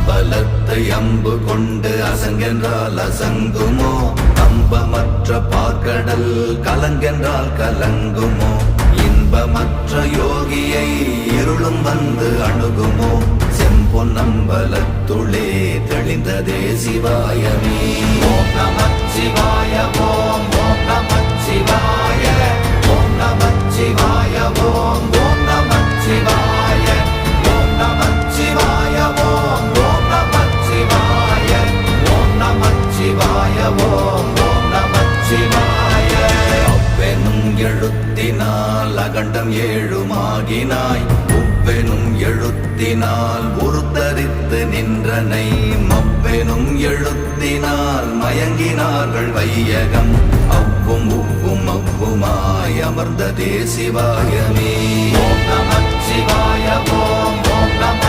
அம்பலத்தை அம்பு கொண்டு அசங்கென்றால் அசங்குமோ? அம்பமற்ற பார்க்கடல் கலங்கென்றால் கலங்குமோ? இன்பமற்ற யோகியை இருளும் வந்து அணுகுமோ? செம்பொன்னம்பலத்துளே தெளிந்ததே சிவாயமே. ஓம் நமச்சிவாய ஓம் ஓம் நமச்சிவாய ஓம் நமச்சிவாய ஓம் ஓம் நமச்சிவாய ஓம் நமச்சிவாய ஓம் ஓம் நமச்சிவாய ஓம் நமச்சிவாய ஓம் ஓம் நமச்சிவாய. அவ்வெனும் எழுத்தினால் அகண்டம் ஏழுமாகினாய், உவ்வெனும் எழுத்தினால் உருத்தரித்து நின்றனை, மவ்வெனும் எழுத்தினால் மயங்கினார்கள் வையகம். அவ்வும் உவ்வும் அவ்வுமாய் அமர்ந்ததே சிவாயமே. ஓம் நமச்சிவாய ஓம் ஓம் நம